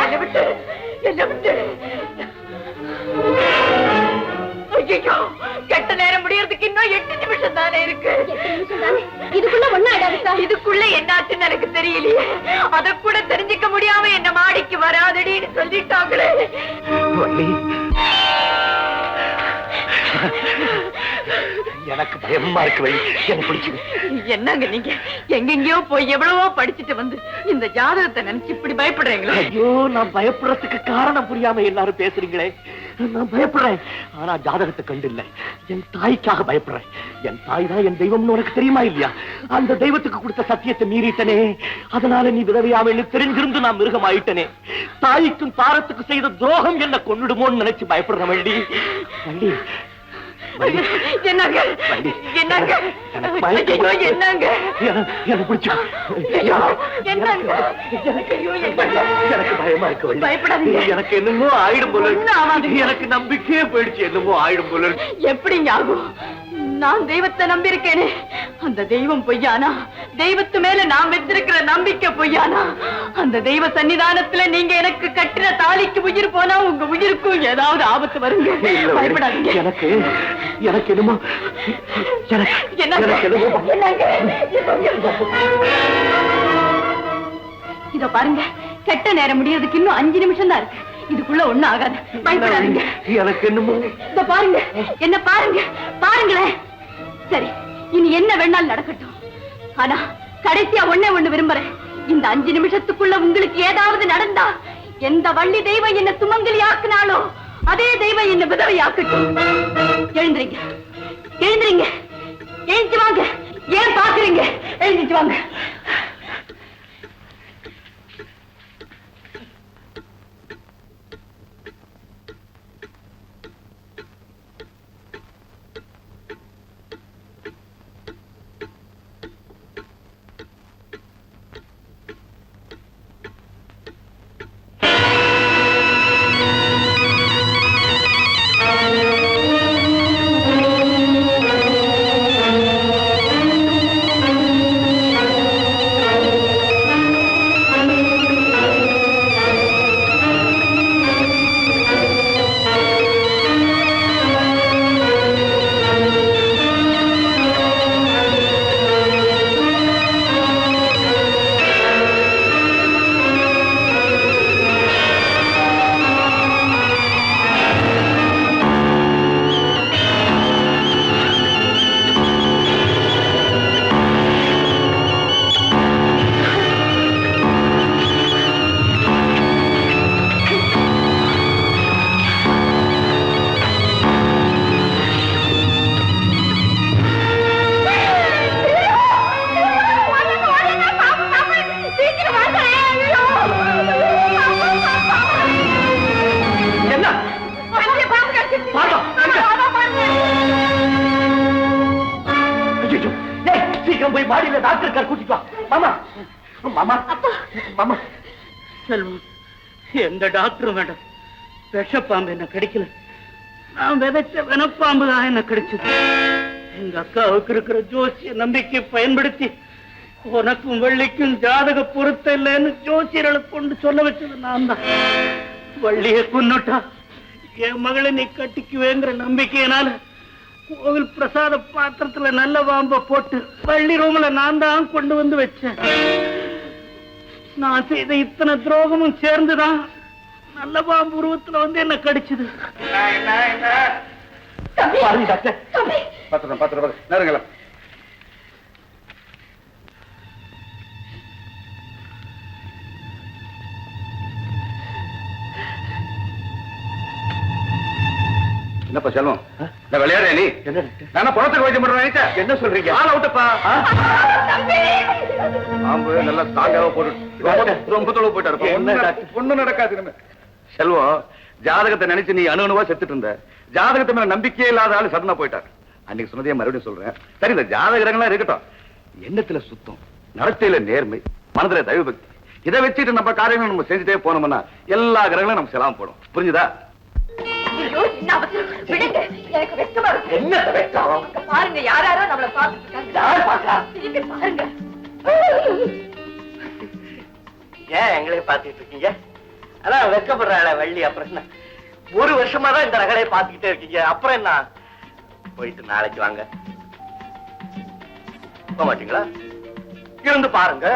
என்ன விட்டு என்ன விட்டு. ஐயோ, கெட்ட நேரம் முடியறதுக்கு இன்னும் 8 நிமிஷம் தானே இருக்கு. இதுக்குள்ள ஒண்ணாடாது. இதுக்குள்ள என்னாச்சுன்னு எனக்கு தெரியலையே. அத கூட தெரிஞ்சுக்க முடியாம என்ன மாடிக்கு வராதடின்னு சொல்லிட்டாங்களே. எனக்கு பயமா இருக்கு. எனக்கு பிடிச்சது. என்னங்க நீங்க எங்கெங்கயோ போய் எவ்வளவோ படிச்சுட்டு வந்து இந்த ஜாதகத்தை நினைச்சு இப்படி பயப்படுறீங்களா? ஐயோ, நான் பயப்படுறதுக்கு காரணம் புரியாம எல்லாரும் பேசுறீங்களே. நான் பயப்படுறேன், ஆனா ஜாதகத்தை கண்டு இல்ல, என் தாய்க்காக பயப்படுறேன். என் தாய் தான் என் தெய்வம்னு உனக்கு தெரியுமா இல்லையா? அந்த தெய்வத்துக்கு கொடுத்த சத்தியத்தை மீறிட்டனே, அதனால நீ விதவையாமல் தெரிஞ்சிருந்து நான் மிருகம் ஆயிட்டனே. தாய்க்கும் தாரத்துக்கு செய்த துரோகம் என்ன கொன்னுடுமோன்னு நினைச்சு பயப்படுறேன். வள்ளி வள்ளி என்னங்க என்னங்க என்னங்க எனக்கு பிடிச்சு எனக்கு பயமா இருக்கு. பயப்படாதீங்க. எனக்கு என்னமோ ஆயிடும் போல. எனக்கு நம்பிக்கையே போயிடுச்சு. என்னமோ ஆயிடும் போல. எப்படிங்க ஆகும்? நான் தெய்வத்தை நம்பி இருக்கேனே, அந்த தெய்வம் பொய்யானா? தெய்வத்து மேல நான் வச்சிருக்கிற நம்பிக்கை பொய்யானா? அந்த தெய்வ சன்னிதானத்துல நீங்க எனக்கு கட்டின தாலிக்கு உயிர் போனா உங்க உயிருக்கும் ஏதாவது ஆபத்து வருங்க. பயப்படாதீங்க. எனக்கு எனக்கு என்னமோ இத பாருங்க, கெட்ட நேரம் முடியறதுக்கு இன்னும் 5 நிமிஷம் தான் இருக்கு. இதுக்குள்ள ஒண்ணும் ஆகாது. பயப்படாதீங்க. எனக்கு என்னமோ. இத பாருங்க, என்ன பாருங்க, பாருங்களேன். சரி, இனி என்ன வேணாலும் நடக்கட்டும். ஆனா கடைசியா ஒண்ணு விரும்புறேன். இந்த 5 நிமிஷத்துக்குள்ள உங்களுக்கு ஏதாவது நடந்தா, எந்த வள்ளி தெய்வம் என்ன சுமங்கலி ஆக்குனாலோ அதே தெய்வம் என்ன விதவை ஆக்கட்டும். எழுந்துறீங்க, எழுந்துறீங்க, எழுந்து வாங்க. ஏன் பாக்குறீங்க? எழுந்துட்டு வாங்க. போய் மாடியில டாக்டர் கூட்டிட்டு வா. மாமா மாமா மாமா. செல்வம், எந்த டாக்டரும் வேண்டாம். விஷப்பாம்பு என்ன கிடைக்கல, நான் விதைச்ச வெனப்பாம்பு தான் என்ன கிடைச்சது. எங்க அக்காவுக்கு இருக்கிற ஜோசிய நம்பிக்கை பயன்படுத்தி உனக்கும் வள்ளிக்கும் ஜாதக பொருத்த இல்லைன்னு ஜோசியர்களை கொண்டு சொல்ல வச்சது நான் தான். வள்ளியை கொன்னுட்டா என் மகளை நீ கட்டிக்குவேங்கிற நம்பிக்கையினால கோவில் பிரசாத பாத்திரத்துல நல்ல பாம்ப போட்டு வள்ளி ரூம்ல நான் தான் கொண்டு வந்து வச்சேன். நான் செய்த இத்தனை துரோகமும் சேர்ந்துதான் நல்ல பாம்பு உருவத்துல வந்து என்ன கடிச்சது. பத்திரம் பத்திரம் நேரங்களா. என்னப்பா செல்வம், விளையாடுற நீ? நானா பணத்துக்கு வைத்தியம் பண்றேன். என்ன சொல்றீங்க? ஆள் அவுட்டப்பா. பாம்பு நல்லா ஸ்ட்ராங்காக போட்டு ரொம்ப தொலைவு போயிட்டாரு. ஒண்ணும் நடக்காது. செல்வம், ஜாதகத்தை நினைச்சு நீ அணுவா செத்துட்டு இருந்த. ஜாதகத்தை மேல நம்பிக்கையே இல்லாத ஆளு சடனா போயிட்டார். அன்னைக்கு சொன்னதே மறுபடியும் சொல்றேன். சரி, இந்த ஜாதகங்களா இருக்கட்டும். எண்ணத்துல சுத்தம், நடத்தையில நேர்மை, மனதுல தெய்வபக்தி, இதை வச்சுட்டு நம்ம காரியங்கள் நம்ம செஞ்சுட்டே போனோம்னா எல்லா கிரகங்களும் நமக்கு செலாம போடும். புரிஞ்சுதா? பாருங்க, யாராரோ நம்மளை பார்த்துட்டு பாருங்க. ஏன் எங்களே பாத்துட்டு இருக்கீங்க? அதான் வெக்கப்படுறாள வள்ளி. அப்புறம் என்ன, ஒரு வருஷமா தான் இந்த ரகலையை பாத்துக்கிட்டே இருக்கீங்க. அப்புறம் என்ன, போயிட்டு நாளைக்கு வாங்க. போக மாட்டீங்களா? இருந்து பாருங்க.